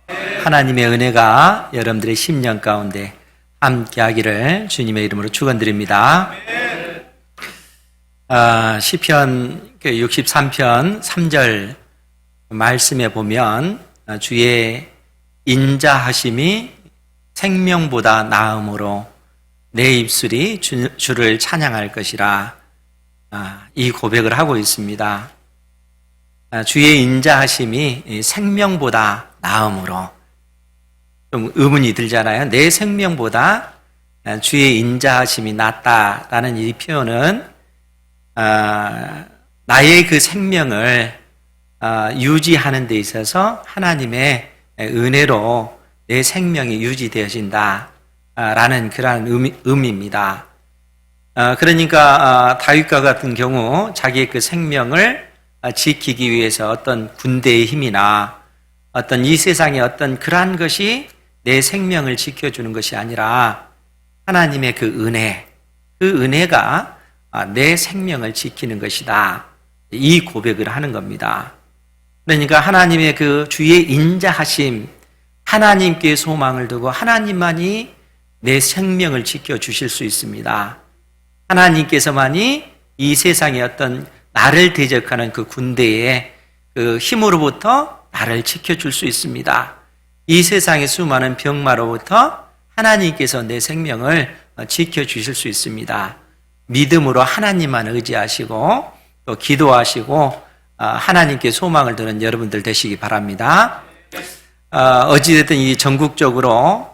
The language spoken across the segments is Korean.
하나님의 은혜가 여러분들의 심령 가운데 함께하기를 주님의 이름으로 축원드립니다. 시편 63편 3절 말씀에 보면 주의 인자하심이 생명보다 나음으로 내 입술이 주를 찬양할 것이라, 이 고백을 하고 있습니다. 주의 인자하심이 생명보다 나음으로, 좀 의문이 들잖아요. 내 생명보다 주의 인자하심이 낫다라는 이 표현은 나의 그 생명을 유지하는 데 있어서 하나님의 은혜로 내 생명이 유지되어진다 라는 그러한 의미입니다. 그러니까 다윗과 같은 경우 자기의 그 생명을 지키기 위해서 어떤 군대의 힘이나 어떤 이 세상의 어떤 그러한 것이 내 생명을 지켜주는 것이 아니라 하나님의 그 은혜가 내 생명을 지키는 것이다, 이 고백을 하는 겁니다. 그러니까 하나님의 그 주의 인자하심, 하나님께 소망을 두고 하나님만이 내 생명을 지켜주실 수 있습니다. 하나님께서만이 이 세상의 어떤 나를 대적하는 그 군대의 그 힘으로부터 나를 지켜줄 수 있습니다. 이 세상의 수많은 병마로부터 하나님께서 내 생명을 지켜주실 수 있습니다. 믿음으로 하나님만 의지하시고 또 기도하시고 하나님께 소망을 두는 여러분들 되시기 바랍니다. 어찌됐든 이 전국적으로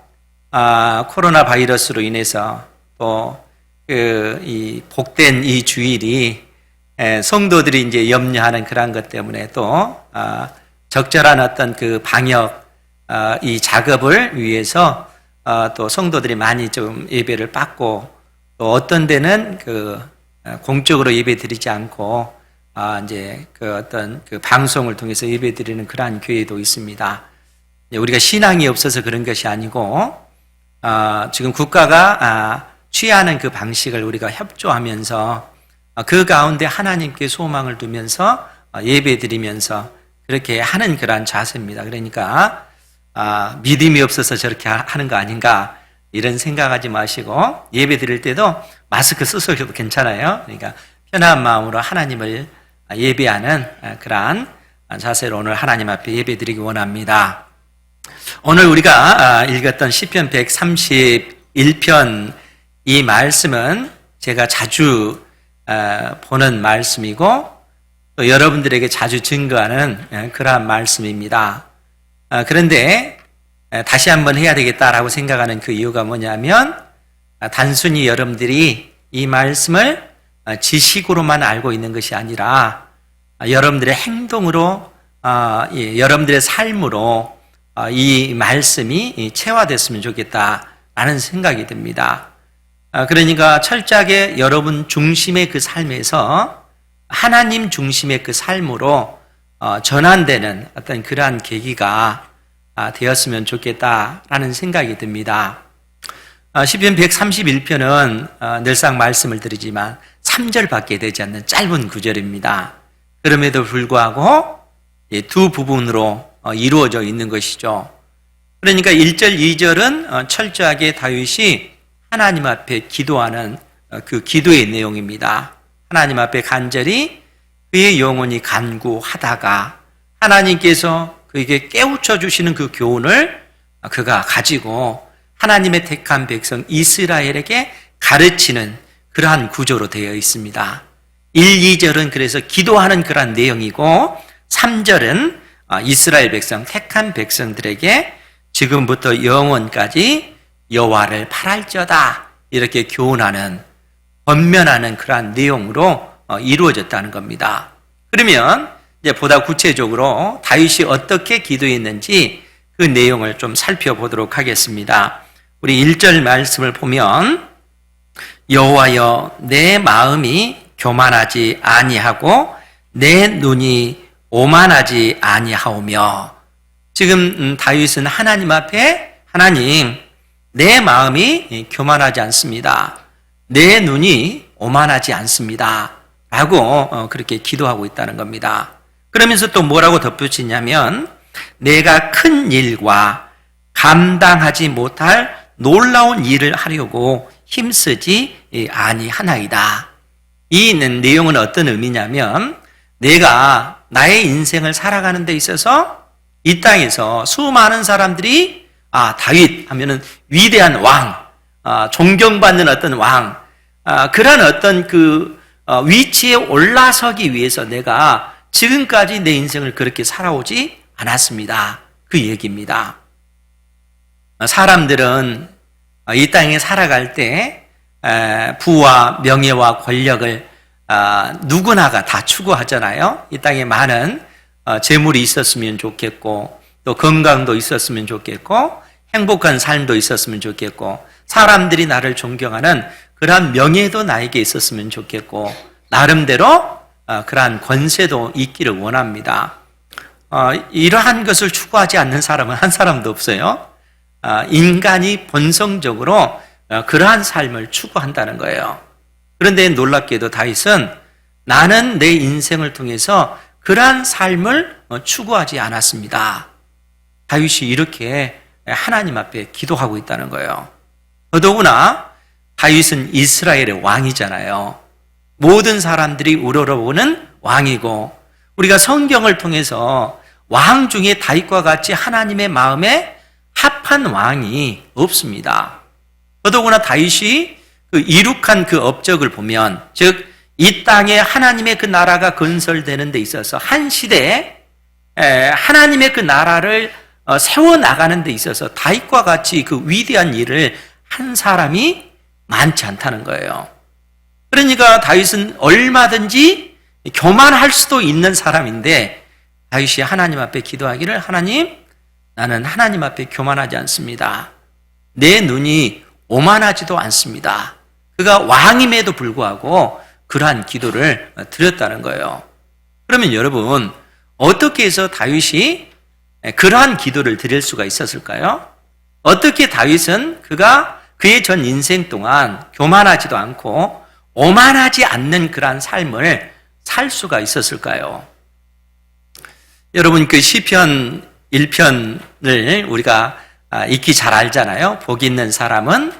코로나 바이러스로 인해서 또 이 복된 이 주일이 성도들이 이제 염려하는 그런 것 때문에 또 적절한 어떤 그 방역 이 작업을 위해서 또 성도들이 많이 좀 예배를 받고, 또 어떤 데는 그 공적으로 예배 드리지 않고 이제 그 어떤 그 방송을 통해서 예배 드리는 그러한 교회도 있습니다. 우리가 신앙이 없어서 그런 것이 아니고 지금 국가가 취하는 그 방식을 우리가 협조하면서 그 가운데 하나님께 소망을 두면서 예배 드리면서 그렇게 하는 그러한 자세입니다. 그러니까 믿음이 없어서 저렇게 하는 거 아닌가 이런 생각하지 마시고, 예배 드릴 때도 마스크 쓰셔도 괜찮아요. 그러니까 편한 마음으로 하나님을 예배하는 그러한 자세로 오늘 하나님 앞에 예배 드리기 원합니다. 오늘 우리가 읽었던 시편 131편 이 말씀은 제가 자주 보는 말씀이고 또 여러분들에게 자주 증거하는 그러한 말씀입니다. 그런데 다시 한번 해야 되겠다라고 생각하는 그 이유가 뭐냐면, 단순히 여러분들이 이 말씀을 지식으로만 알고 있는 것이 아니라 여러분들의 행동으로, 여러분들의 삶으로 이 말씀이 체화됐으면 좋겠다라는 생각이 듭니다. 그러니까 철저하게 여러분 중심의 그 삶에서 하나님 중심의 그 삶으로 전환되는 어떤 그러한 계기가 되었으면 좋겠다라는 생각이 듭니다. 시편 131편은 늘상 말씀을 드리지만 3절밖에 되지 않는 짧은 구절입니다. 그럼에도 불구하고 두 부분으로 이루어져 있는 것이죠. 그러니까 1절, 2절은 철저하게 다윗이 하나님 앞에 기도하는 그 기도의 내용입니다. 하나님 앞에 간절히 그의 영혼이 간구하다가 하나님께서 그에게 깨우쳐 주시는 그 교훈을 그가 가지고 하나님의 택한 백성 이스라엘에게 가르치는 그러한 구조로 되어 있습니다. 1, 2절은 그래서 기도하는 그러한 내용이고, 3절은 이스라엘 백성, 택한 백성들에게 지금부터 영원까지 여호와를 바랄지어다 이렇게 교훈하는, 권면하는 그러한 내용으로 이루어졌다는 겁니다. 그러면 이제 보다 구체적으로 다윗이 어떻게 기도했는지 그 내용을 좀 살펴보도록 하겠습니다. 우리 1절 말씀을 보면, 여호와여 내 마음이 교만하지 아니하고 내 눈이 오만하지 아니하오며, 지금 다윗은 하나님 앞에, 하나님 내 마음이 교만하지 않습니다, 내 눈이 오만하지 않습니다 라고 그렇게 기도하고 있다는 겁니다. 그러면서 또 뭐라고 덧붙이냐면, 내가 큰 일과 감당하지 못할 놀라운 일을 하려고 힘쓰지 아니하나이다. 이 내용은 어떤 의미냐면 내가 나의 인생을 살아가는 데 있어서 이 땅에서 수많은 사람들이 다윗 하면은 위대한 왕, 존경받는 어떤 왕, 그런 어떤 위치에 올라서기 위해서 내가 지금까지 내 인생을 그렇게 살아오지 않았습니다. 그 얘기입니다. 사람들은 이 땅에 살아갈 때 부와 명예와 권력을 누구나가 다 추구하잖아요. 이 땅에 많은 재물이 있었으면 좋겠고 또 건강도 있었으면 좋겠고 행복한 삶도 있었으면 좋겠고 사람들이 나를 존경하는 그러한 명예도 나에게 있었으면 좋겠고 나름대로 그러한 권세도 있기를 원합니다. 이러한 것을 추구하지 않는 사람은 한 사람도 없어요. 인간이 본성적으로 그러한 삶을 추구한다는 거예요. 그런데 놀랍게도 다윗은 나는 내 인생을 통해서 그러한 삶을 추구하지 않았습니다. 다윗이 이렇게 하나님 앞에 기도하고 있다는 거예요. 더더구나 다윗은 이스라엘의 왕이잖아요. 모든 사람들이 우러러보는 왕이고 우리가 성경을 통해서 왕 중에 다윗과 같이 하나님의 마음에 합한 왕이 없습니다. 더더구나 다윗이 이룩한 그 업적을 보면 즉 이 땅에 하나님의 그 나라가 건설되는 데 있어서 한 시대에 하나님의 그 나라를 세워나가는 데 있어서 다윗과 같이 그 위대한 일을 한 사람이 많지 않다는 거예요. 그러니까 다윗은 얼마든지 교만할 수도 있는 사람인데 다윗이 하나님 앞에 기도하기를 하나님 나는 하나님 앞에 교만하지 않습니다. 내 눈이 오만하지도 않습니다. 그가 왕임에도 불구하고 그러한 기도를 드렸다는 거예요. 그러면 여러분 어떻게 해서 다윗이 그러한 기도를 드릴 수가 있었을까요? 어떻게 다윗은 그의 전 인생 동안 교만하지도 않고 오만하지 않는 그러한 삶을 살 수가 있었을까요? 여러분 그 시편 1편을 우리가 익히 잘 알잖아요. 복 있는 사람은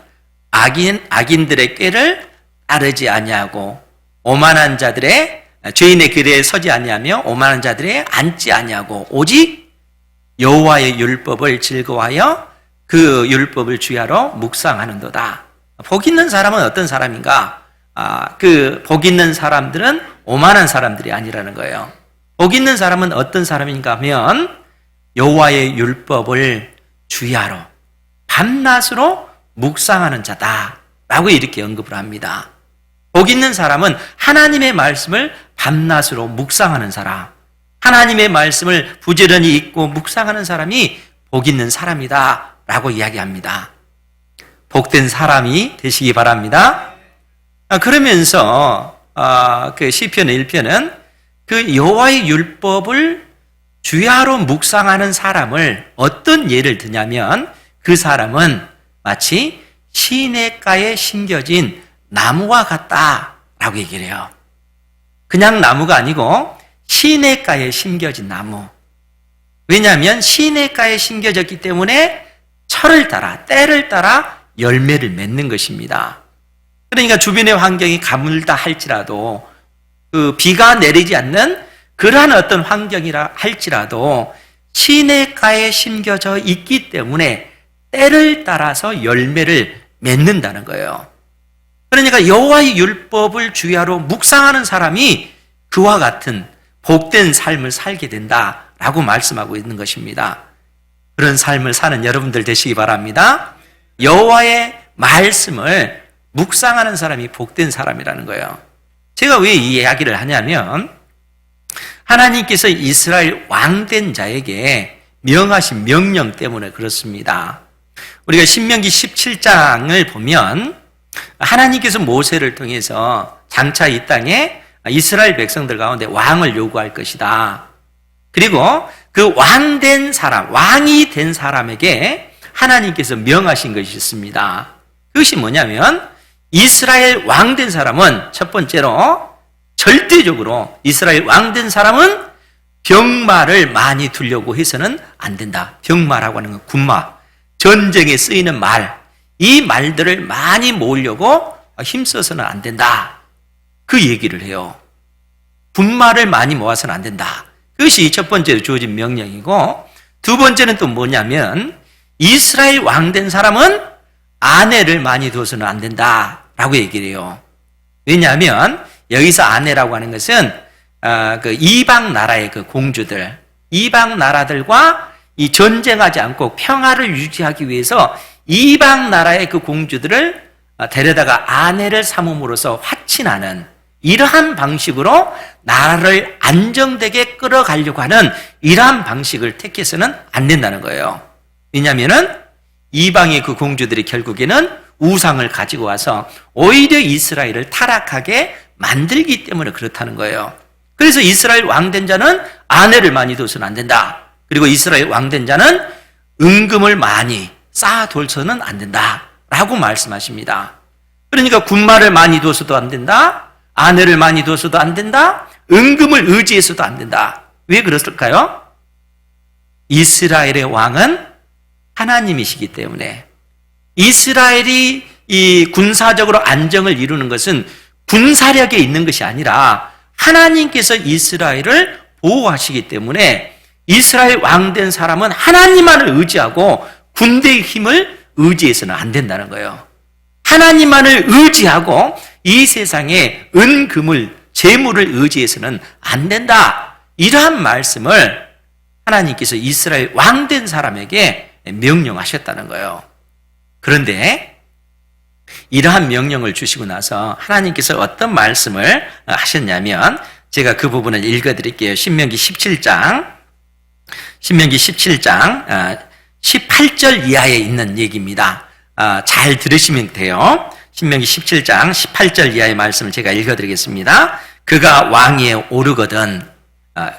악인들의 꾀를 따르지 아니하고 오만한 자들의 죄인의 길에 서지 아니하며 오만한 자들의 앉지 아니하고 오직 여호와의 율법을 즐거워하여 그 율법을 주야로 묵상하는도다. 복 있는 사람은 어떤 사람인가? 그 복 있는 사람들은 오만한 사람들이 아니라는 거예요. 복 있는 사람은 어떤 사람인가 하면 여호와의 율법을 주야로 밤낮으로 묵상하는 자다라고 이렇게 언급을 합니다. 복 있는 사람은 하나님의 말씀을 밤낮으로 묵상하는 사람, 하나님의 말씀을 부지런히 읽고 묵상하는 사람이 복 있는 사람이다 라고 이야기합니다. 복된 사람이 되시기 바랍니다. 그러면서 그 시편 1편은 그 여호와의 율법을 주야로 묵상하는 사람을 어떤 예를 드냐면 그 사람은 마치 시냇가에 심겨진 나무와 같다라고 얘기를 해요. 그냥 나무가 아니고 시냇가에 심겨진 나무. 왜냐하면 시냇가에 심겨졌기 때문에 철을 따라 때를 따라 열매를 맺는 것입니다. 그러니까 주변의 환경이 가물다 할지라도 그 비가 내리지 않는 그러한 어떤 환경이라 할지라도 시냇가에 심겨져 있기 때문에 때를 따라서 열매를 맺는다는 거예요. 그러니까 여호와의 율법을 주야로 묵상하는 사람이 그와 같은 복된 삶을 살게 된다라고 말씀하고 있는 것입니다. 그런 삶을 사는 여러분들 되시기 바랍니다. 여호와의 말씀을 묵상하는 사람이 복된 사람이라는 거예요. 제가 왜 이 이야기를 하냐면 하나님께서 이스라엘 왕된 자에게 명하신 명령 때문에 그렇습니다. 우리가 신명기 17장을 보면 하나님께서 모세를 통해서 장차 이 땅에 이스라엘 백성들 가운데 왕을 요구할 것이다. 그리고 그 왕된 사람, 왕이 된 사람에게 하나님께서 명하신 것이 있습니다. 그것이 뭐냐면 이스라엘 왕된 사람은 첫 번째로 절대적으로 이스라엘 왕된 사람은 병마를 많이 두려고 해서는 안 된다. 병마라고 하는 건 군마, 전쟁에 쓰이는 말, 이 말들을 많이 모으려고 힘써서는 안 된다. 그 얘기를 해요. 군마를 많이 모아서는 안 된다. 그것이 첫 번째로 주어진 명령이고, 두 번째는 또 뭐냐면 이스라엘 왕된 사람은 아내를 많이 둬서는 안 된다라고 얘기를 해요. 왜냐하면 여기서 아내라고 하는 것은 그 이방 나라의 그 공주들, 이방 나라들과 이 전쟁하지 않고 평화를 유지하기 위해서 이방 나라의 그 공주들을 데려다가 아내를 삼음으로써 화친하는 이러한 방식으로 나라를 안정되게 끌어가려고 하는 이러한 방식을 택해서는 안 된다는 거예요. 왜냐하면은 이방의 그 공주들이 결국에는 우상을 가지고 와서 오히려 이스라엘을 타락하게 만들기 때문에 그렇다는 거예요. 그래서 이스라엘 왕된 자는 아내를 많이 둬서는 안 된다. 그리고 이스라엘 왕된 자는 은금을 많이 쌓아둬서는 안 된다라고 말씀하십니다. 그러니까 군마를 많이 둬서도 안 된다. 아내를 많이 둬서도 안 된다. 은금을 의지해서도 안 된다. 왜 그랬을까요? 이스라엘의 왕은 하나님이시기 때문에, 이스라엘이 이 군사적으로 안정을 이루는 것은 군사력에 있는 것이 아니라 하나님께서 이스라엘을 보호하시기 때문에 이스라엘 왕된 사람은 하나님만을 의지하고 군대의 힘을 의지해서는 안 된다는 거예요. 하나님만을 의지하고 이 세상에 은금을, 재물을 의지해서는 안 된다. 이러한 말씀을 하나님께서 이스라엘 왕된 사람에게 명령하셨다는 거예요. 그런데 이러한 명령을 주시고 나서 하나님께서 어떤 말씀을 하셨냐면, 제가 그 부분을 읽어드릴게요. 신명기 17장 18절 이하에 있는 얘기입니다. 잘 들으시면 돼요. 신명기 17장 18절 이하의 말씀을 제가 읽어드리겠습니다. 그가 왕위에 오르거든,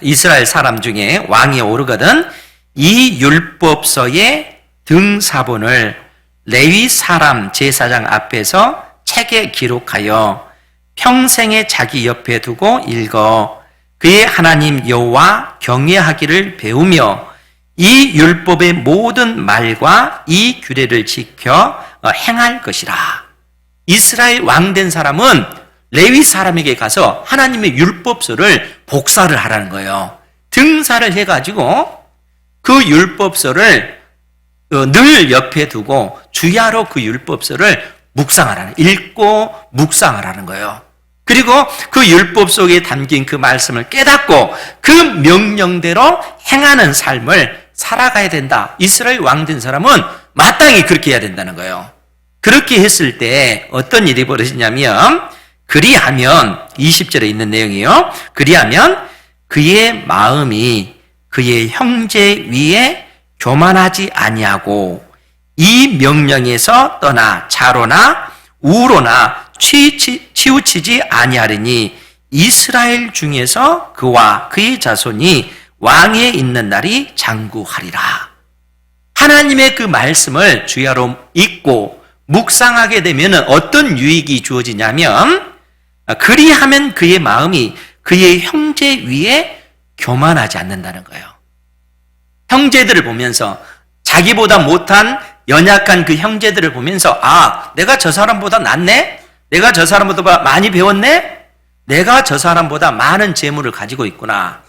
이스라엘 사람 중에 왕위에 오르거든 이 율법서의 등사본을 레위 사람 제사장 앞에서 책에 기록하여 평생에 자기 옆에 두고 읽어 그의 하나님 여호와 경외하기를 배우며 이 율법의 모든 말과 이 규례를 지켜 행할 것이라. 이스라엘 왕된 사람은 레위 사람에게 가서 하나님의 율법서를 복사를 하라는 거예요. 등사를 해가지고 그 율법서를 늘 옆에 두고 주야로 그 율법서를 묵상하라는, 읽고 묵상하라는 거예요. 그리고 그 율법 속에 담긴 그 말씀을 깨닫고 그 명령대로 행하는 삶을 살아가야 된다. 이스라엘 왕된 사람은 마땅히 그렇게 해야 된다는 거예요. 그렇게 했을 때 어떤 일이 벌어지냐면, 그리하면 20절에 있는 내용이에요. 그리하면 그의 마음이 그의 형제 위에 교만하지 아니하고 이 명령에서 떠나 좌로나 우로나 치우치지 아니하리니 이스라엘 중에서 그와 그의 자손이 왕위에 있는 날이 장구하리라. 하나님의 그 말씀을 주야로 읽고 묵상하게 되면 어떤 유익이 주어지냐면, 그리하면 그의 마음이 그의 형제 위에 교만하지 않는다는 거예요. 형제들을 보면서, 자기보다 못한 연약한 그 형제들을 보면서, 아, 내가 저 사람보다 낫네? 내가 저 사람보다 많이 배웠네? 내가 저 사람보다 많은 재물을 가지고 있구나.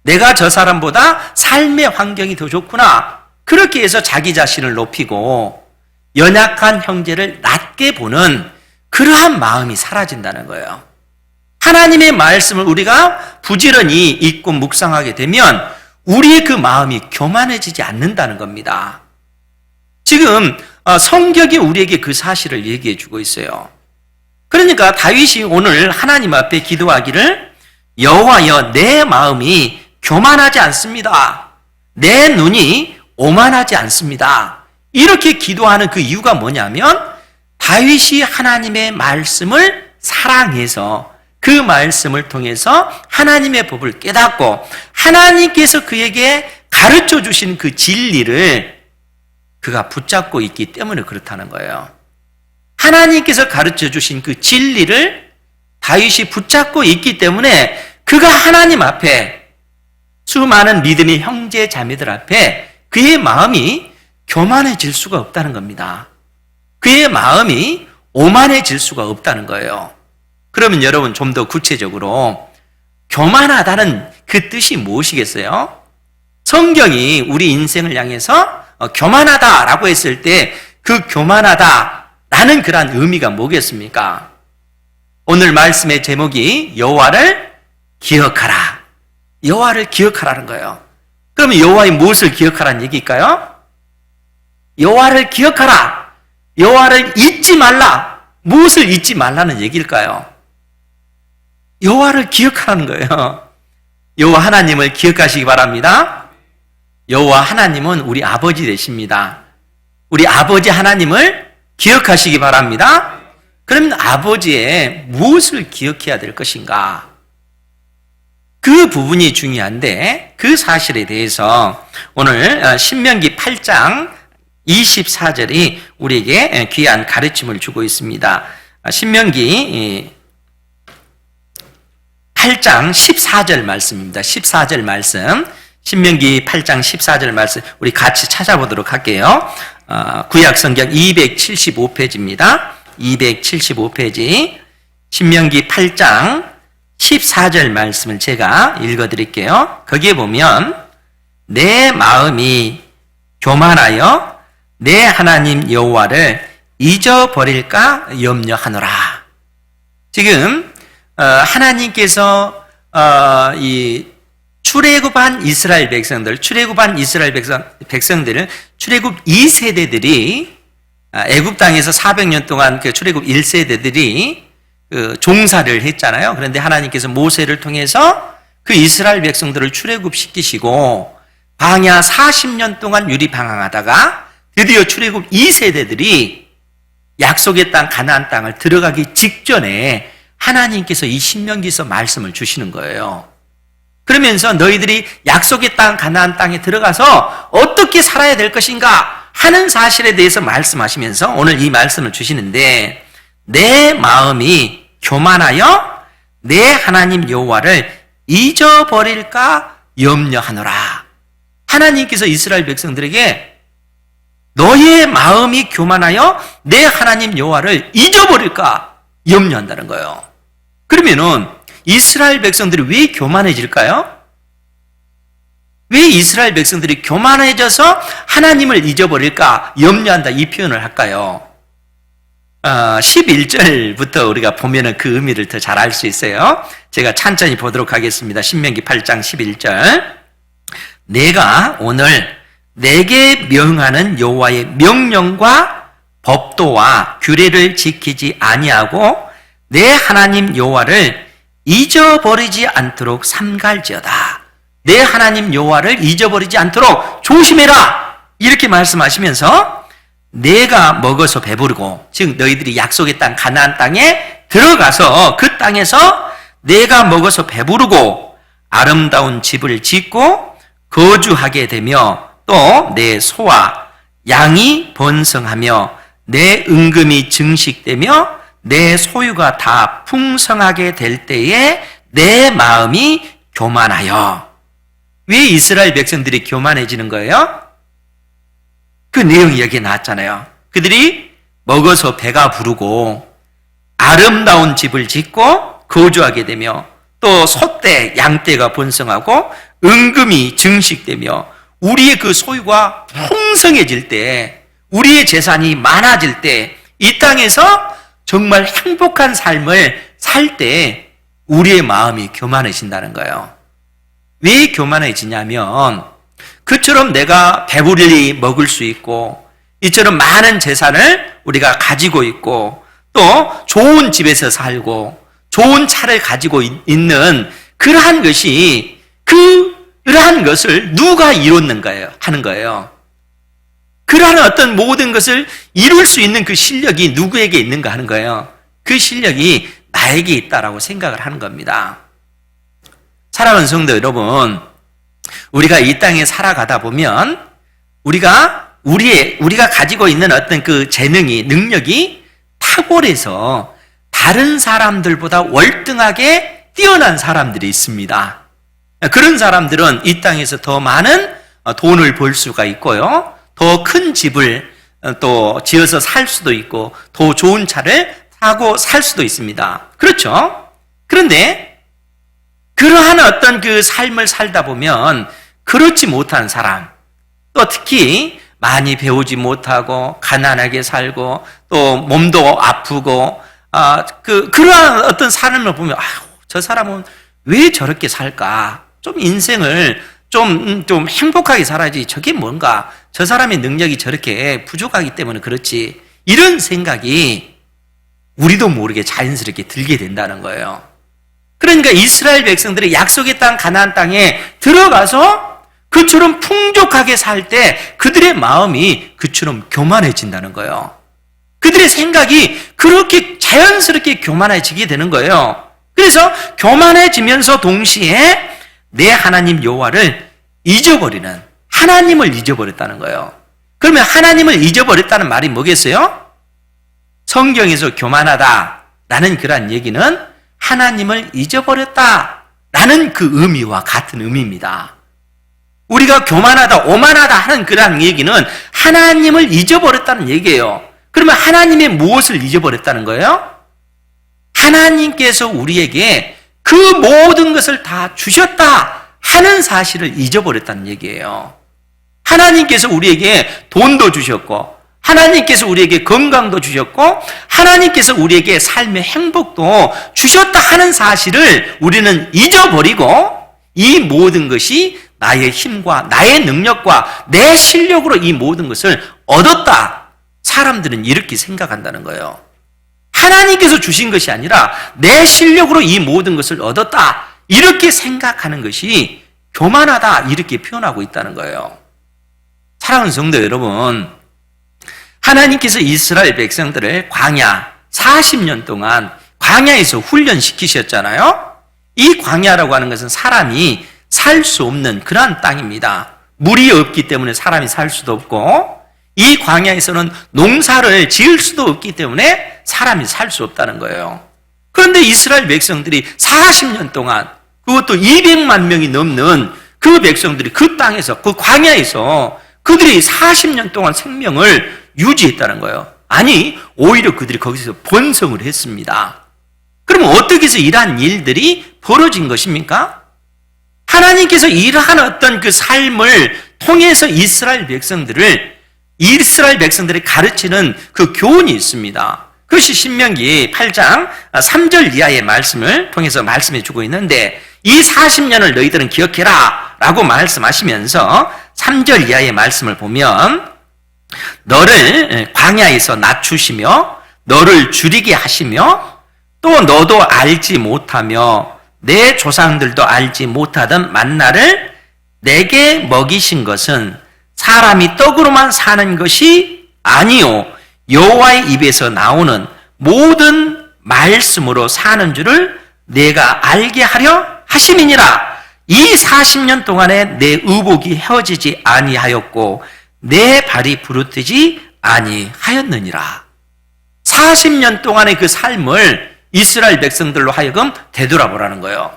내가 저 사람보다 삶의 환경이 더 좋구나. 그렇게 해서 자기 자신을 높이고 연약한 형제를 낮게 보는 그러한 마음이 사라진다는 거예요. 하나님의 말씀을 우리가 부지런히 읽고 묵상하게 되면 우리의 그 마음이 교만해지지 않는다는 겁니다. 지금 성경이 우리에게 그 사실을 얘기해 주고 있어요. 그러니까 다윗이 오늘 하나님 앞에 기도하기를, 여호와여, 내 마음이 교만하지 않습니다. 내 눈이 오만하지 않습니다. 이렇게 기도하는 그 이유가 뭐냐면, 다윗이 하나님의 말씀을 사랑해서 그 말씀을 통해서 하나님의 법을 깨닫고 하나님께서 그에게 가르쳐 주신 그 진리를 그가 붙잡고 있기 때문에 그렇다는 거예요. 하나님께서 가르쳐 주신 그 진리를 다윗이 붙잡고 있기 때문에 그가 하나님 앞에 수많은 믿음의 형제 자매들 앞에 그의 마음이 교만해질 수가 없다는 겁니다. 그의 마음이 오만해질 수가 없다는 거예요. 그러면 여러분 좀 더 구체적으로 교만하다는 그 뜻이 무엇이겠어요? 성경이 우리 인생을 향해서 교만하다라고 했을 때 그 교만하다라는 그러한 의미가 뭐겠습니까? 오늘 말씀의 제목이 여호와를 기억하라. 여호와를 기억하라는 거예요. 그러면 여호와의 무엇을 기억하라는 얘기일까요? 여호와를 기억하라. 여호와를 잊지 말라. 무엇을 잊지 말라는 얘기일까요? 여호와를 기억하라는 거예요. 여호와 하나님을 기억하시기 바랍니다. 여호와 하나님은 우리 아버지 되십니다. 우리 아버지 하나님을 기억하시기 바랍니다. 그러면 아버지의 무엇을 기억해야 될 것인가? 그 부분이 중요한데 그 사실에 대해서 오늘 신명기 8장 24절이 우리에게 귀한 가르침을 주고 있습니다. 신명기 8장 14절 말씀입니다. 14절 말씀. 신명기 8장 14절 말씀 우리 같이 찾아보도록 할게요. 구약성경 275페이지입니다. 275페이지 신명기 8장 14절 말씀을 제가 읽어드릴게요. 거기에 보면 내 마음이 교만하여 내 하나님 여호와를 잊어버릴까 염려하노라. 지금 하나님께서 이 출애굽한 이스라엘 백성들, 출애굽한 이스라엘 백성들을 출애굽 2세대들이 애굽 땅에서 400년 동안 그 출애굽 1세대들이 그 종사를 했잖아요. 그런데 하나님께서 모세를 통해서 그 이스라엘 백성들을 출애굽시키시고 광야 40년 동안 유리방황하다가 드디어 출애굽 2세대들이 약속의 땅 가나안 땅을 들어가기 직전에 하나님께서 이 신명기서 말씀을 주시는 거예요. 그러면서 너희들이 약속의 땅 가나안 땅에 들어가서 어떻게 살아야 될 것인가 하는 사실에 대해서 말씀하시면서 오늘 이 말씀을 주시는데 내 마음이 교만하여 내 하나님 여호와를 잊어버릴까 염려하노라. 하나님께서 이스라엘 백성들에게 너의 마음이 교만하여 내 하나님 여호와를 잊어버릴까 염려한다는 거예요. 그러면은 이스라엘 백성들이 왜 교만해질까요? 왜 이스라엘 백성들이 교만해져서 하나님을 잊어버릴까 염려한다 이 표현을 할까요? 11절부터 우리가 보면은 그 의미를 더 잘 알 수 있어요. 제가 천천히 보도록 하겠습니다. 신명기 8장 11절. 내가 오늘 내게 명하는 여호와의 명령과 법도와 규례를 지키지 아니하고 내 하나님 여호와를 잊어버리지 않도록 삼갈지어다. 내 하나님 여호와를 잊어버리지 않도록 조심해라. 이렇게 말씀하시면서 내가 먹어서 배부르고 즉 너희들이 약속의 땅 가나안 땅에 들어가서 그 땅에서 내가 먹어서 배부르고 아름다운 집을 짓고 거주하게 되며 또 내 소와 양이 번성하며 내 은금이 증식되며 내 소유가 다 풍성하게 될 때에 내 마음이 교만하여. 왜 이스라엘 백성들이 교만해지는 거예요? 그 내용이 여기에 나왔잖아요. 그들이 먹어서 배가 부르고 아름다운 집을 짓고 거주하게 되며 또 소떼, 양떼가 번성하고 은금이 증식되며 우리의 그 소유가 풍성해질 때, 우리의 재산이 많아질 때, 이 땅에서 정말 행복한 삶을 살 때 우리의 마음이 교만해진다는 거예요. 왜 교만해지냐면 그처럼 내가 배부르리 먹을 수 있고 이처럼 많은 재산을 우리가 가지고 있고 또 좋은 집에서 살고 좋은 차를 가지고 있는 그러한 것이 그러한 것을 누가 이뤘는가요? 하는 거예요. 그러한 어떤 모든 것을 이룰 수 있는 그 실력이 누구에게 있는가 하는 거예요. 그 실력이 나에게 있다라고 생각을 하는 겁니다. 사랑하는 성도 여러분, 우리가 이 땅에 살아가다 보면 우리가 가지고 있는 어떤 그 재능이, 능력이 탁월해서 다른 사람들보다 월등하게 뛰어난 사람들이 있습니다. 그런 사람들은 이 땅에서 더 많은 돈을 벌 수가 있고요. 더 큰 집을 또 지어서 살 수도 있고 더 좋은 차를 타고 살 수도 있습니다. 그렇죠? 그런데 그러한 어떤 그 삶을 살다 보면 그렇지 못한 사람, 또 특히 많이 배우지 못하고 가난하게 살고 또 몸도 아프고 그러한 어떤 삶을 보면 저 사람은 왜 저렇게 살까? 좀 인생을 좀 행복하게 살아야지. 저게 뭔가? 저 사람의 능력이 저렇게 부족하기 때문에 그렇지. 이런 생각이 우리도 모르게 자연스럽게 들게 된다는 거예요. 그러니까 이스라엘 백성들이 약속의 땅 가나안 땅에 들어가서 그처럼 풍족하게 살 때 그들의 마음이 그처럼 교만해진다는 거예요. 그들의 생각이 그렇게 자연스럽게 교만해지게 되는 거예요. 그래서 교만해지면서 동시에 내 하나님 여호와를 잊어버리는, 하나님을 잊어버렸다는 거예요. 그러면 하나님을 잊어버렸다는 말이 뭐겠어요? 성경에서 교만하다라는 그런 얘기는 하나님을 잊어버렸다라는 그 의미와 같은 의미입니다. 우리가 교만하다, 오만하다 하는 그런 얘기는 하나님을 잊어버렸다는 얘기예요. 그러면 하나님의 무엇을 잊어버렸다는 거예요? 하나님께서 우리에게 그 모든 것을 다 주셨다 하는 사실을 잊어버렸다는 얘기예요. 하나님께서 우리에게 돈도 주셨고, 하나님께서 우리에게 건강도 주셨고, 하나님께서 우리에게 삶의 행복도 주셨다 하는 사실을 우리는 잊어버리고, 이 모든 것이 나의 힘과 나의 능력과 내 실력으로 이 모든 것을 얻었다. 사람들은 이렇게 생각한다는 거예요. 하나님께서 주신 것이 아니라 내 실력으로 이 모든 것을 얻었다. 이렇게 생각하는 것이 교만하다. 이렇게 표현하고 있다는 거예요. 사랑하는 성도 여러분, 하나님께서 이스라엘 백성들을 광야 40년 동안 광야에서 훈련시키셨잖아요. 이 광야라고 하는 것은 사람이 살 수 없는 그러한 땅입니다. 물이 없기 때문에 사람이 살 수도 없고, 이 광야에서는 농사를 지을 수도 없기 때문에 사람이 살 수 없다는 거예요. 그런데 이스라엘 백성들이 40년 동안, 그것도 200만 명이 넘는 그 백성들이 그 땅에서, 그 광야에서 그들이 40년 동안 생명을 유지했다는 거예요. 아니, 오히려 그들이 거기서 번성을 했습니다. 그러면 어떻게 해서 이러한 일들이 벌어진 것입니까? 하나님께서 이러한 어떤 그 삶을 통해서 이스라엘 백성들을 가르치는 그 교훈이 있습니다. 그것이 신명기 8장 3절 이하의 말씀을 통해서 말씀해 주고 있는데, 이 40년을 너희들은 기억해라 라고 말씀하시면서 3절 이하의 말씀을 보면, 너를 광야에서 낮추시며 너를 줄이게 하시며 또 너도 알지 못하며 내 조상들도 알지 못하던 만나를 내게 먹이신 것은 사람이 떡으로만 사는 것이 아니요 여호와의 입에서 나오는 모든 말씀으로 사는 줄을 내가 알게 하려 하심이니라. 이 40년 동안에 내 의복이 헤어지지 아니하였고 내 발이 부르뜨지 아니하였느니라. 40년 동안의 그 삶을 이스라엘 백성들로 하여금 되돌아보라는 거예요.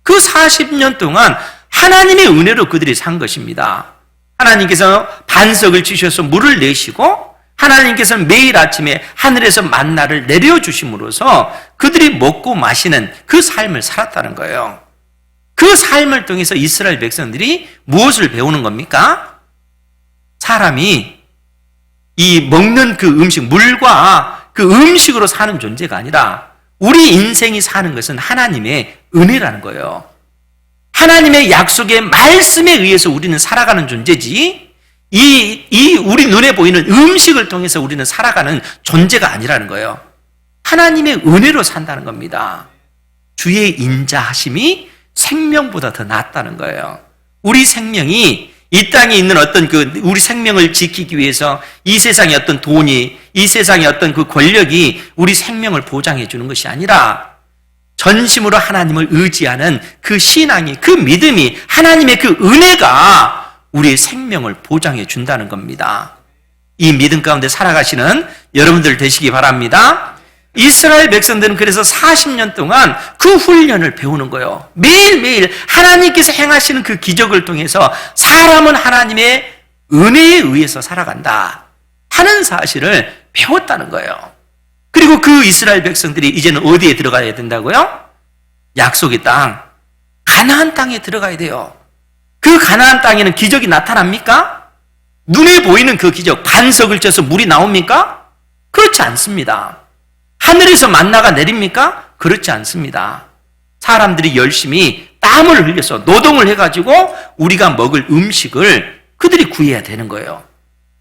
그 40년 동안 하나님의 은혜로 그들이 산 것입니다. 하나님께서 반석을 치셔서 물을 내시고, 하나님께서는 매일 아침에 하늘에서 만나를 내려주심으로써 그들이 먹고 마시는 그 삶을 살았다는 거예요. 그 삶을 통해서 이스라엘 백성들이 무엇을 배우는 겁니까? 사람이 이 먹는 그 음식, 물과 그 음식으로 사는 존재가 아니라 우리 인생이 사는 것은 하나님의 은혜라는 거예요. 하나님의 약속의 말씀에 의해서 우리는 살아가는 존재지, 우리 눈에 보이는 음식을 통해서 우리는 살아가는 존재가 아니라는 거예요. 하나님의 은혜로 산다는 겁니다. 주의 인자하심이 생명보다 더 낫다는 거예요. 우리 생명이 이 땅에 있는 어떤 우리 생명을 지키기 위해서 이 세상의 어떤 돈이, 이 세상의 어떤 그 권력이 우리 생명을 보장해 주는 것이 아니라 전심으로 하나님을 의지하는 그 신앙이, 그 믿음이, 하나님의 그 은혜가 우리의 생명을 보장해 준다는 겁니다. 이 믿음 가운데 살아가시는 여러분들 되시기 바랍니다. 이스라엘 백성들은 그래서 40년 동안 그 훈련을 배우는 거예요. 매일매일 하나님께서 행하시는 그 기적을 통해서 사람은 하나님의 은혜에 의해서 살아간다 하는 사실을 배웠다는 거예요. 그리고 그 이스라엘 백성들이 이제는 어디에 들어가야 된다고요? 약속의 땅, 가나안 땅에 들어가야 돼요. 그 가나안 땅에는 기적이 나타납니까? 눈에 보이는 그 기적, 반석을 쪄서 물이 나옵니까? 그렇지 않습니다. 하늘에서 만나가 내립니까? 그렇지 않습니다. 사람들이 열심히 땀을 흘려서 노동을 해가지고 우리가 먹을 음식을 그들이 구해야 되는 거예요.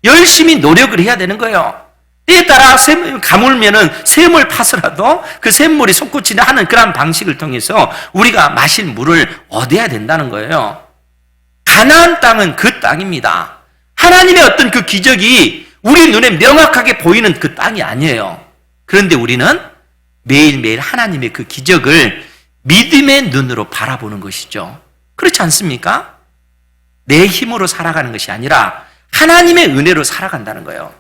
열심히 노력을 해야 되는 거예요. 때에 따라 가물면은 샘을 파서라도 그 샘물이 솟구치는 하는 그런 방식을 통해서 우리가 마실 물을 얻어야 된다는 거예요. 가나안 땅은 그 땅입니다. 하나님의 어떤 그 기적이 우리 눈에 명확하게 보이는 그 땅이 아니에요. 그런데 우리는 매일매일 하나님의 그 기적을 믿음의 눈으로 바라보는 것이죠. 그렇지 않습니까? 내 힘으로 살아가는 것이 아니라 하나님의 은혜로 살아간다는 거예요.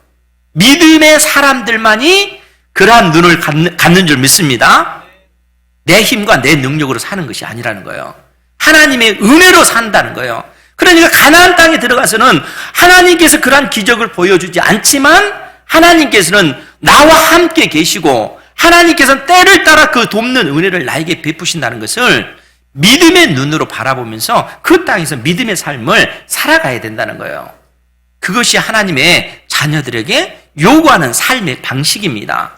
믿음의 사람들만이 그러한 눈을 갖는 줄 믿습니다. 내 힘과 내 능력으로 사는 것이 아니라는 거예요. 하나님의 은혜로 산다는 거예요. 그러니까 가나안 땅에 들어가서는 하나님께서 그러한 기적을 보여주지 않지만 하나님께서는 나와 함께 계시고 하나님께서는 때를 따라 그 돕는 은혜를 나에게 베푸신다는 것을 믿음의 눈으로 바라보면서 그 땅에서 믿음의 삶을 살아가야 된다는 거예요. 그것이 하나님의 자녀들에게 요구하는 삶의 방식입니다.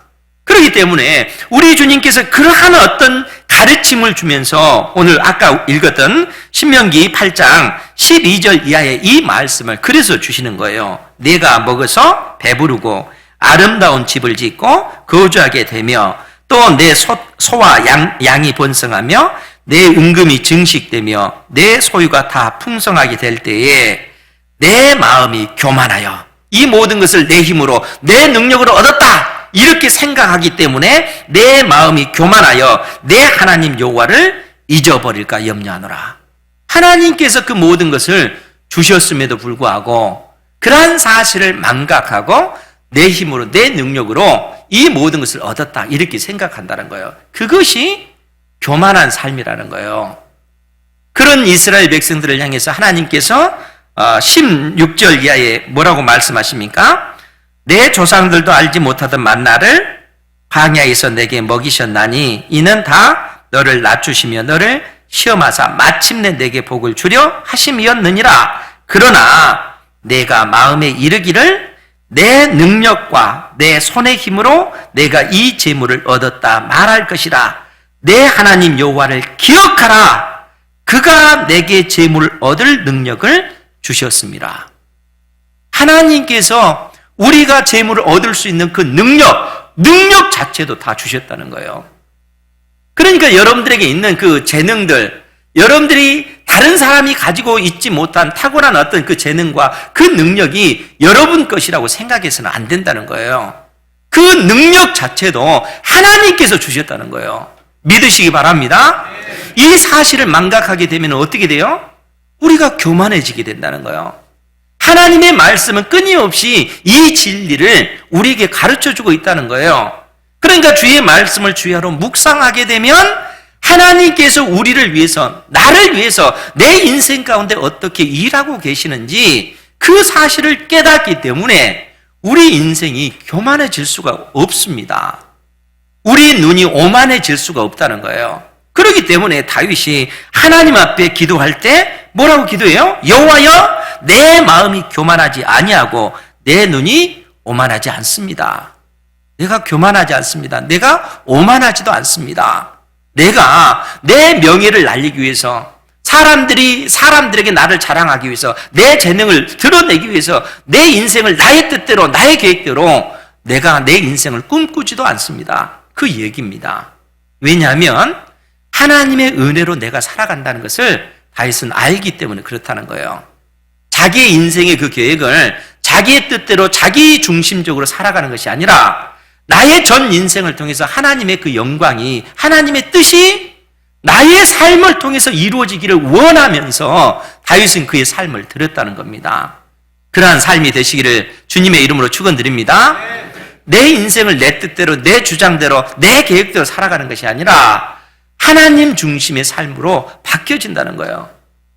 그렇기 때문에 우리 주님께서 그러한 어떤 가르침을 주면서 오늘 아까 읽었던 신명기 8장 12절 이하의 이 말씀을 그래서 주시는 거예요. 내가 먹어서 배부르고 아름다운 집을 짓고 거주하게 되며 또 내 소와 양이 번성하며 내 은금이 증식되며 내 소유가 다 풍성하게 될 때에 내 마음이 교만하여 이 모든 것을 내 힘으로 내 능력으로 얻었다 이렇게 생각하기 때문에 내 마음이 교만하여 내 하나님 여호와를 잊어버릴까 염려하노라. 하나님께서 그 모든 것을 주셨음에도 불구하고 그러한 사실을 망각하고 내 힘으로 내 능력으로 이 모든 것을 얻었다 이렇게 생각한다는 거예요. 그것이 교만한 삶이라는 거예요. 그런 이스라엘 백성들을 향해서 하나님께서 16절 이하에 뭐라고 말씀하십니까? 내 조상들도 알지 못하던 만나를 광야에서 내게 먹이셨나니 이는 다 너를 낮추시며 너를 시험하사 마침내 내게 복을 주려 하심이었느니라. 그러나 내가 마음에 이르기를 내 능력과 내 손의 힘으로 내가 이 재물을 얻었다 말할 것이라. 내 하나님 여호와를 기억하라. 그가 내게 재물을 얻을 능력을 주셨습니다. 하나님께서 우리가 재물을 얻을 수 있는 그 능력 자체도 다 주셨다는 거예요. 그러니까 여러분들에게 있는 그 재능들, 여러분들이 다른 사람이 가지고 있지 못한 탁월한 어떤 그 재능과 그 능력이 여러분 것이라고 생각해서는 안 된다는 거예요. 그 능력 자체도 하나님께서 주셨다는 거예요. 믿으시기 바랍니다. 이 사실을 망각하게 되면 어떻게 돼요? 우리가 교만해지게 된다는 거예요. 하나님의 말씀은 끊임없이 이 진리를 우리에게 가르쳐주고 있다는 거예요. 그러니까 주의 말씀을 주야로 묵상하게 되면 하나님께서 우리를 위해서, 나를 위해서 내 인생 가운데 어떻게 일하고 계시는지 그 사실을 깨닫기 때문에 우리 인생이 교만해질 수가 없습니다. 우리 눈이 오만해질 수가 없다는 거예요. 그렇기 때문에 다윗이 하나님 앞에 기도할 때 뭐라고 기도해요? 여호와여 내 마음이 교만하지 아니하고 내 눈이 오만하지 않습니다. 내가 교만하지 않습니다. 내가 오만하지도 않습니다. 내가 내 명예를 날리기 위해서 사람들에게 나를 자랑하기 위해서 내 재능을 드러내기 위해서 내 인생을 나의 뜻대로 나의 계획대로 내가 내 인생을 꿈꾸지도 않습니다. 그 얘기입니다. 왜냐하면 하나님의 은혜로 내가 살아간다는 것을 다윗은 알기 때문에 그렇다는 거예요. 자기의 인생의 그 계획을 자기의 뜻대로 자기 중심적으로 살아가는 것이 아니라 나의 전 인생을 통해서 하나님의 그 영광이, 하나님의 뜻이 나의 삶을 통해서 이루어지기를 원하면서 다윗은 그의 삶을 들였다는 겁니다. 그러한 삶이 되시기를 주님의 이름으로 축원드립니다. 내 인생을 내 뜻대로, 내 주장대로, 내 계획대로 살아가는 것이 아니라 하나님 중심의 삶으로 바뀌어진다는 거예요.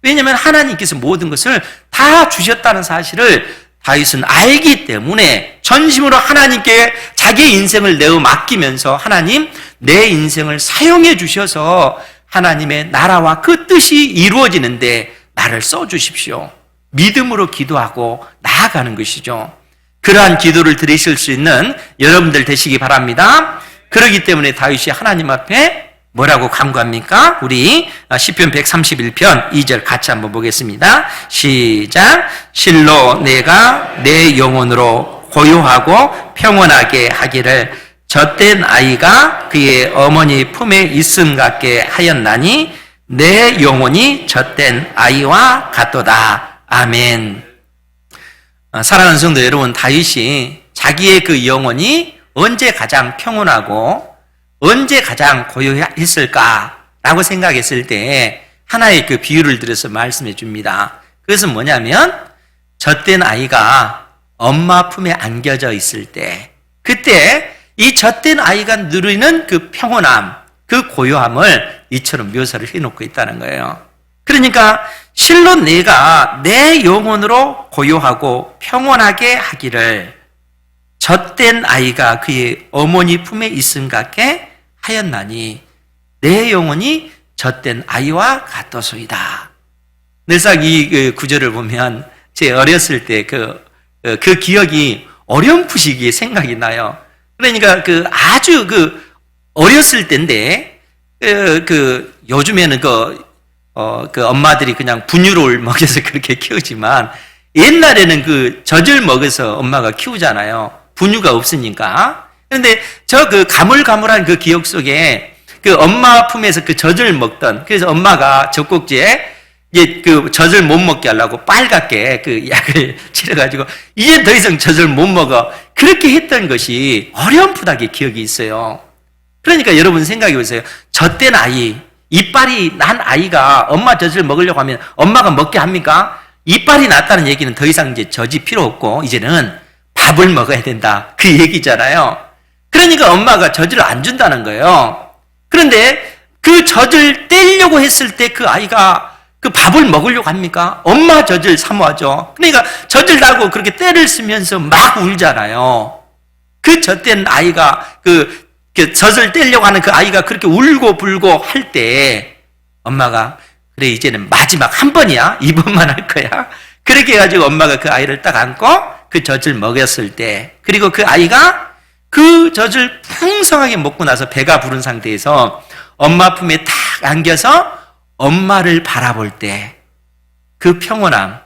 왜냐하면 하나님께서 모든 것을 다 주셨다는 사실을 다윗은 알기 때문에 전심으로 하나님께 자기의 인생을 내어 맡기면서 하나님, 내 인생을 사용해 주셔서 하나님의 나라와 그 뜻이 이루어지는데 나를 써주십시오. 믿음으로 기도하고 나아가는 것이죠. 그러한 기도를 드리실 수 있는 여러분들 되시기 바랍니다. 그렇기 때문에 다윗이 하나님 앞에 뭐라고 간구합니까? 우리 시편 131편 2절 같이 한번 보겠습니다. 시작. 실로 내가 내 영혼으로 고요하고 평온하게 하기를 젖된 아이가 그의 어머니 품에 있음 같게 하였나니 내 영혼이 젖된 아이와 같도다. 아멘. 사랑하는 성도 여러분, 다윗이 자기의 그 영혼이 언제 가장 평온하고 언제 가장 고요했을까라고 생각했을 때 하나의 그 비유를 들어서 말씀해 줍니다. 그것은 뭐냐면 젖된 아이가 엄마 품에 안겨져 있을 때, 그때 이 젖된 아이가 누리는 그 평온함, 그 고요함을 이처럼 묘사를 해놓고 있다는 거예요. 그러니까 실로 내가 내 영혼으로 고요하고 평온하게 하기를 젖된 아이가 그의 어머니 품에 있음 같게 하였나니 내 영혼이 젖된 아이와 같도소이다. 늘상 이 구절을 보면 제 어렸을 때 그 기억이 어렴풋이 생각이 나요. 그러니까 아주 어렸을 때인데 요즘에는 엄마들이 그냥 분유를 먹여서 그렇게 키우지만 옛날에는 젖을 먹여서 엄마가 키우잖아요. 분유가 없으니까. 그런데 가물가물한 그 기억 속에 엄마 품에서 젖을 먹던, 그래서 엄마가 젖꼭지에 이제 젖을 못 먹게 하려고 빨갛게 약을 칠해가지고 이제 더 이상 젖을 못 먹어. 그렇게 했던 것이 어렴풋하게 기억이 있어요. 그러니까 여러분 생각해 보세요. 젖된 아이, 이빨이 난 아이가 엄마 젖을 먹으려고 하면 엄마가 먹게 합니까? 이빨이 났다는 얘기는 더 이상 이제 젖이 필요 없고 이제는 밥을 먹어야 된다. 그 얘기잖아요. 그러니까 엄마가 젖을 안 준다는 거예요. 그런데 그 젖을 떼려고 했을 때 그 아이가 밥을 먹으려고 합니까? 엄마 젖을 사모하죠. 그러니까 젖을 나고 그렇게 떼를 쓰면서 막 울잖아요. 그 젖된 아이가 젖을 떼려고 하는 그 아이가 그렇게 울고 불고 할 때 엄마가 그래 이제는 마지막 한 번이야. 이번만 할 거야. 그렇게 해가지고 엄마가 그 아이를 딱 안고 그 젖을 먹였을 때, 그리고 그 아이가 그 젖을 풍성하게 먹고 나서 배가 부른 상태에서 엄마 품에 탁 안겨서 엄마를 바라볼 때 그 평온함,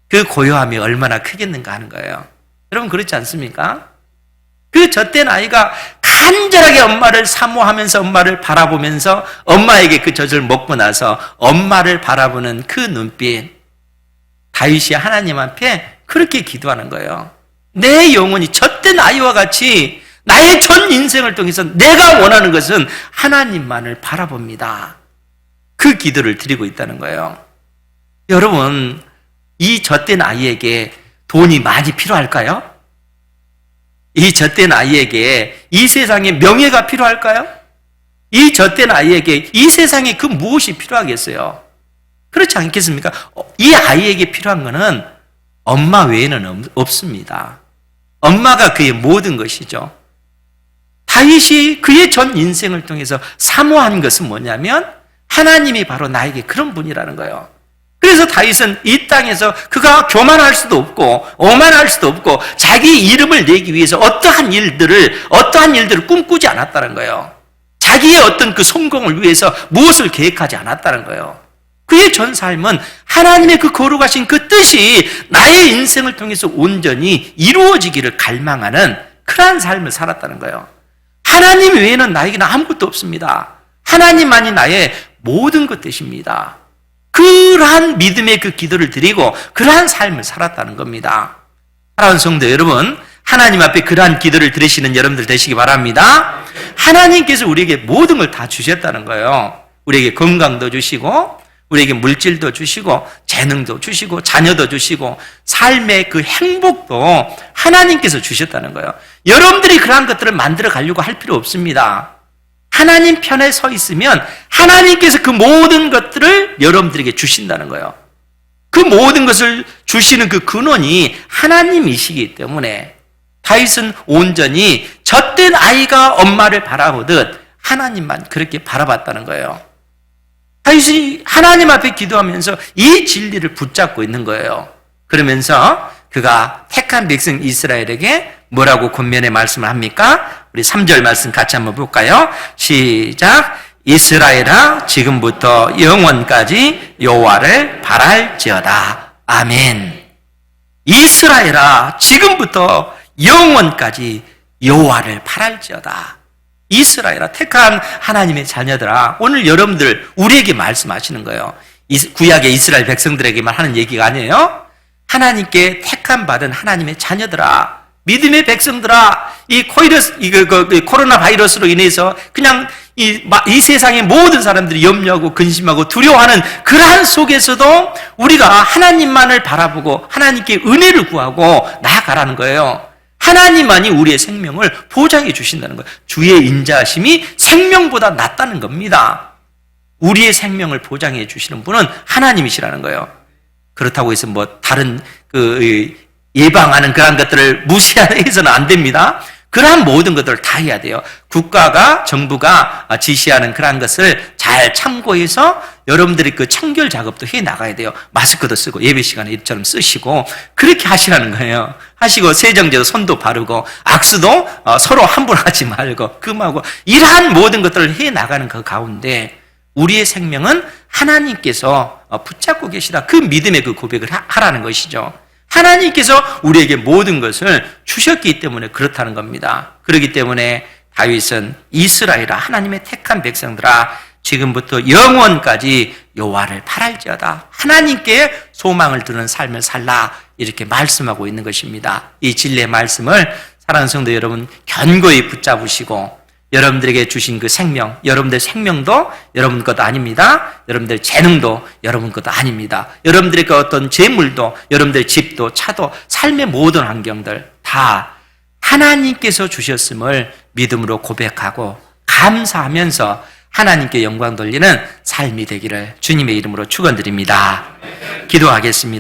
그 고요함이 얼마나 크겠는가 하는 거예요. 여러분 그렇지 않습니까? 그 젖된 아이가 간절하게 엄마를 사모하면서 엄마를 바라보면서 엄마에게 그 젖을 먹고 나서 엄마를 바라보는 그 눈빛, 다윗이 하나님 앞에 그렇게 기도하는 거예요. 내 영혼이 젖된 아이와 같이 나의 전 인생을 통해서 내가 원하는 것은 하나님만을 바라봅니다. 그 기도를 드리고 있다는 거예요. 여러분, 이 젖된 아이에게 돈이 많이 필요할까요? 이 젖된 아이에게 이 세상에 명예가 필요할까요? 이 젖된 아이에게 이 세상에 그 무엇이 필요하겠어요? 그렇지 않겠습니까? 이 아이에게 필요한 것은 엄마 외에는 없습니다. 엄마가 그의 모든 것이죠. 다윗이 그의 전 인생을 통해서 사모한 것은 뭐냐면 하나님이 바로 나에게 그런 분이라는 거예요. 그래서 다윗은 이 땅에서 그가 교만할 수도 없고 오만할 수도 없고 자기 이름을 내기 위해서 어떠한 일들을 꿈꾸지 않았다는 거예요. 자기의 어떤 그 성공을 위해서 무엇을 계획하지 않았다는 거예요. 그의 전 삶은 하나님의 그 거룩하신 그 뜻이 나의 인생을 통해서 온전히 이루어지기를 갈망하는 그러한 삶을 살았다는 거예요. 하나님 외에는 나에게는 아무것도 없습니다. 하나님만이 나의 모든 것 되십니다. 그러한 믿음의 그 기도를 드리고 그러한 삶을 살았다는 겁니다. 사랑하는 성도 여러분, 하나님 앞에 그러한 기도를 드리시는 여러분들 되시기 바랍니다. 하나님께서 우리에게 모든 걸 다 주셨다는 거예요. 우리에게 건강도 주시고 우리에게 물질도 주시고 재능도 주시고 자녀도 주시고 삶의 그 행복도 하나님께서 주셨다는 거예요. 여러분들이 그러한 것들을 만들어 가려고 할 필요 없습니다. 하나님 편에 서 있으면 하나님께서 그 모든 것들을 여러분들에게 주신다는 거예요. 그 모든 것을 주시는 그 근원이 하나님이시기 때문에 다윗은 온전히 젖된 아이가 엄마를 바라보듯 하나님만 그렇게 바라봤다는 거예요. 다윗이 하나님 앞에 기도하면서 이 진리를 붙잡고 있는 거예요. 그러면서 그가 택한 백성 이스라엘에게 뭐라고 권면의 말씀을 합니까? 우리 3절 말씀 같이 한번 볼까요? 시작. 이스라엘아 지금부터 영원까지 여호와를 바랄지어다. 아멘. 이스라엘아 지금부터 영원까지 여호와를 바랄지어다. 이스라엘아 택한 하나님의 자녀들아, 오늘 여러분들 우리에게 말씀하시는 거예요. 구약의 이스라엘 백성들에게만 하는 얘기가 아니에요. 하나님께 택한 받은 하나님의 자녀들아, 믿음의 백성들아, 이 코로나 바이러스로 인해서 그냥 이 세상의 모든 사람들이 염려하고 근심하고 두려워하는 그러한 속에서도 우리가 하나님만을 바라보고 하나님께 은혜를 구하고 나아가라는 거예요. 하나님만이 우리의 생명을 보장해 주신다는 거예요. 주의 인자하심이 생명보다 낫다는 겁니다. 우리의 생명을 보장해 주시는 분은 하나님이시라는 거예요. 그렇다고 해서 뭐 다른 예방하는 그런 것들을 무시해서는 안 됩니다. 그러한 모든 것들을 다 해야 돼요. 국가가, 정부가 지시하는 그러한 것을 잘 참고해서 여러분들이 그 청결 작업도 해 나가야 돼요. 마스크도 쓰고 예배 시간에 이처럼 쓰시고 그렇게 하시라는 거예요. 하시고 세정제도 손도 바르고 악수도 서로 함부로 하지 말고 금하고 이러한 모든 것들을 해 나가는 그 가운데 우리의 생명은 하나님께서 붙잡고 계시다. 그 믿음의 그 고백을 하라는 것이죠. 하나님께서 우리에게 모든 것을 주셨기 때문에 그렇다는 겁니다. 그렇기 때문에 다윗은 이스라엘아 하나님의 택한 백성들아 지금부터 영원까지 여호와를 바랄지어다. 하나님께 소망을 두는 삶을 살라 이렇게 말씀하고 있는 것입니다. 이 진리의 말씀을 사랑하는 성도 여러분 견고히 붙잡으시고 여러분들에게 주신 그 생명, 여러분들의 생명도 여러분 것도 아닙니다. 여러분들의 재능도 여러분 것도 아닙니다. 여러분들의 그 어떤 재물도, 여러분들의 집도, 차도, 삶의 모든 환경들 다 하나님께서 주셨음을 믿음으로 고백하고 감사하면서 하나님께 영광 돌리는 삶이 되기를 주님의 이름으로 축원드립니다. 기도하겠습니다.